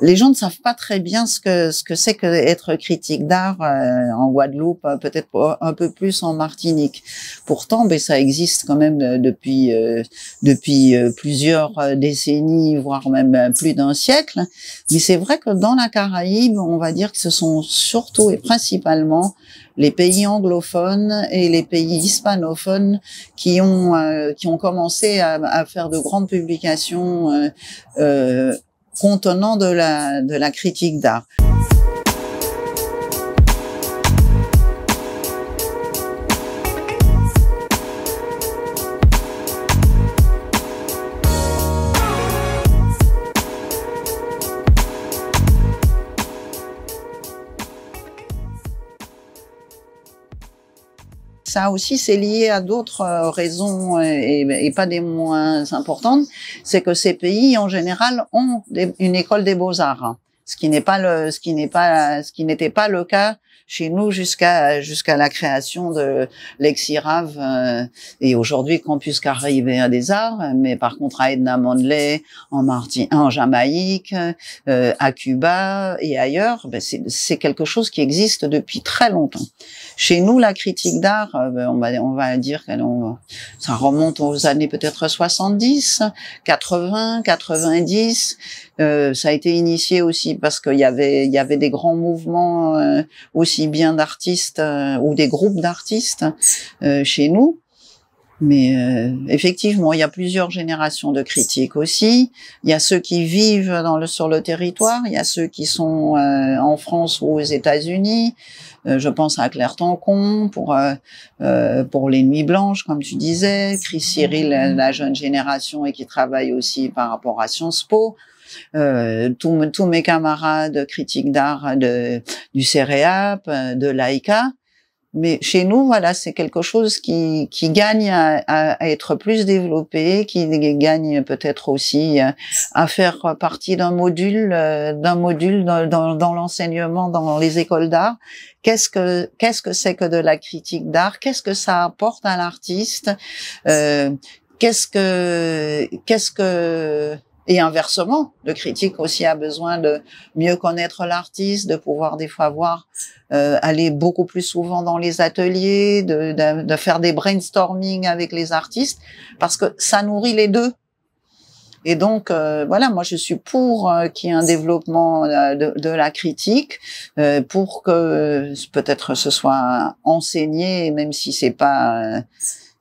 Les gens ne savent pas très bien ce que c'est que être critique d'art en Guadeloupe, peut-être un peu plus en Martinique. Pourtant, ben ça existe quand même depuis plusieurs décennies, voire même plus d'un siècle. Mais c'est vrai que dans la Caraïbe, on va dire que ce sont surtout et principalement les pays anglophones et les pays hispanophones qui ont commencé à faire de grandes publications contenant de la critique d'art. Ça aussi, c'est lié à d'autres raisons et pas des moins importantes. C'est que ces pays, en général, ont une école des beaux-arts, ce qui n'était pas le cas chez nous jusqu'à la création de l'Exirav et aujourd'hui Campus Caribéen des Arts. Mais par contre, à Edna Mandley, en Jamaïque, à Cuba et ailleurs, ben c'est quelque chose qui existe depuis très longtemps. Chez nous, la critique d'art, on va dire que ça remonte aux années peut-être 70, 80, 90. Ça a été initié aussi parce qu'il y avait des grands mouvements aussi bien d'artistes ou des groupes d'artistes chez nous. Mais effectivement, il y a plusieurs générations de critiques aussi. Il y a ceux qui vivent sur le territoire, il y a ceux qui sont en France ou aux États-Unis. Je pense à Claire Tancon pour les Nuits Blanches, comme tu disais, Chris Cyril, la jeune génération et qui travaille aussi par rapport à Sciences Po. Tous mes camarades critiques d'art du CEREAP, de l'AICA. Mais chez nous, voilà, c'est quelque chose qui gagne à être plus développé, qui gagne peut-être aussi à faire partie d'un module dans l'enseignement dans les écoles d'art. Qu'est-ce que c'est que de la critique d'art? Qu'est-ce que ça apporte à l'artiste? Et inversement, le critique aussi a besoin de mieux connaître l'artiste, de pouvoir des fois aller beaucoup plus souvent dans les ateliers, de faire des brainstorming avec les artistes, parce que ça nourrit les deux. Et donc, voilà, moi je suis pour qu'il y ait un développement de la critique, pour que peut-être ce soit enseigné, même si c'est pas...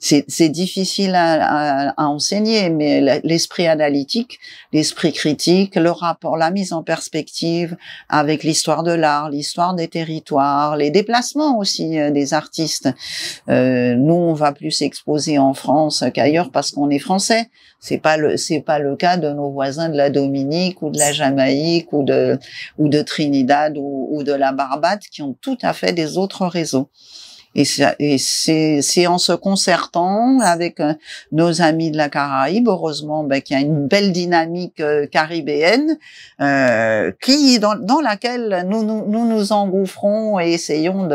c'est difficile à enseigner, mais l'esprit analytique, l'esprit critique, le rapport, la mise en perspective avec l'histoire de l'art, l'histoire des territoires, les déplacements aussi des artistes. Nous, on va plus s'exposer en France qu'ailleurs parce qu'on est français. C'est pas le cas de nos voisins de la Dominique ou de la Jamaïque ou de Trinidad ou de la Barbade qui ont tout à fait des autres réseaux. Et c'est en se concertant avec nos amis de la Caraïbe, heureusement, qu'il y a une belle dynamique caribéenne dans laquelle nous engouffrons et essayons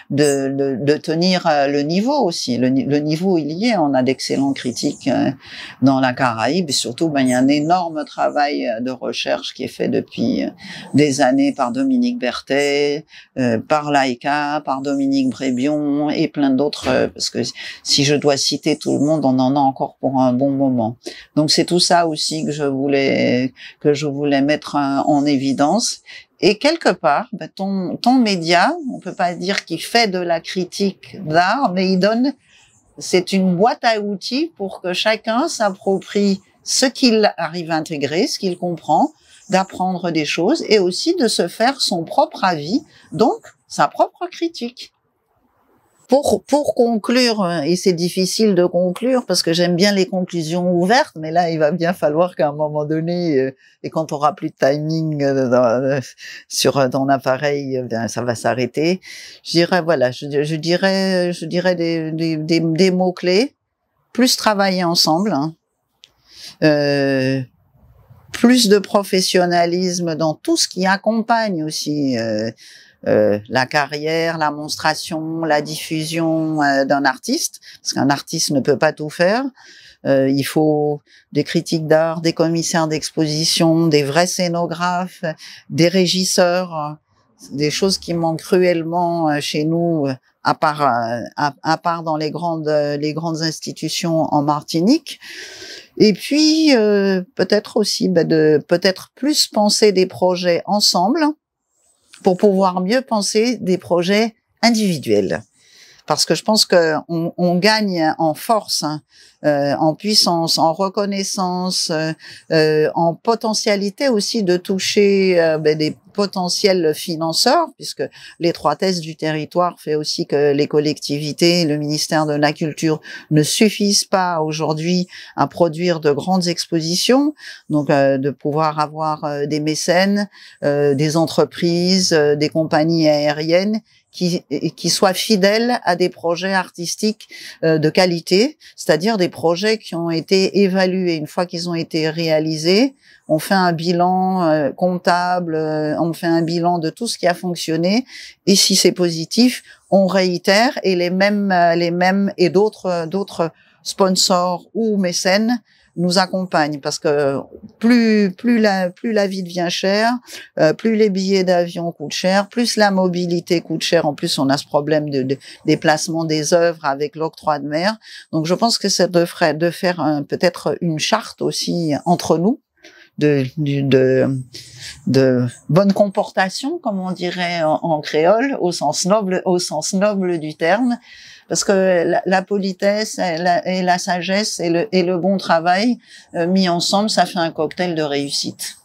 de tenir le niveau aussi. Le niveau il y est, on a d'excellents critiques dans la Caraïbe et surtout il y a un énorme travail de recherche qui est fait depuis des années par Dominique Berthet, par Laïka, par Dominique Brébion et plein d'autres, parce que si je dois citer tout le monde, on en a encore pour un bon moment. Donc c'est tout ça aussi que je voulais mettre en évidence. Et quelque part, ton média, on peut pas dire qu'il fait de la critique d'art, mais c'est une boîte à outils pour que chacun s'approprie ce qu'il arrive à intégrer, ce qu'il comprend, d'apprendre des choses et aussi de se faire son propre avis, donc sa propre critique. Pour conclure, et c'est difficile de conclure parce que j'aime bien les conclusions ouvertes, mais là il va bien falloir qu'à un moment donné, et quand on aura plus de timing sur ton appareil, ça va s'arrêter. Je dirais voilà, je dirais des mots clés, plus travailler ensemble, plus de professionnalisme dans tout ce qui accompagne aussi la carrière, la monstration, la diffusion d'un artiste, parce qu'un artiste ne peut pas tout faire. Il faut des critiques d'art, des commissaires d'exposition, des vrais scénographes, des régisseurs, des choses qui manquent cruellement chez nous, à part dans les grandes institutions en Martinique. Et puis peut-être aussi de peut-être plus penser des projets ensemble pour pouvoir mieux penser des projets individuels. Parce que je pense que on gagne en force, hein, en puissance, en reconnaissance, en potentialité aussi de toucher des potentiels financeurs, puisque l'étroitesse du territoire fait aussi que les collectivités, le ministère de la Culture ne suffisent pas aujourd'hui à produire de grandes expositions. Donc de pouvoir avoir des mécènes, des entreprises, des compagnies aériennes qui soient fidèles à des projets artistiques de qualité, c'est-à-dire des projets qui ont été évalués. Une fois qu'ils ont été réalisés, on fait un bilan comptable, on fait un bilan de tout ce qui a fonctionné, et si c'est positif, on réitère, et les mêmes et d'autres sponsors ou mécènes nous accompagnent, parce que plus la vie devient chère, plus les billets d'avion coûtent cher, plus la mobilité coûte cher. En plus, on a ce problème de déplacement des œuvres avec l'octroi de mer. Donc, je pense que ça devrait de faire peut-être une charte aussi entre nous de bonne comportation, comme on dirait en créole, au sens noble du terme. Parce que la politesse et la sagesse et le bon travail mis ensemble, ça fait un cocktail de réussite.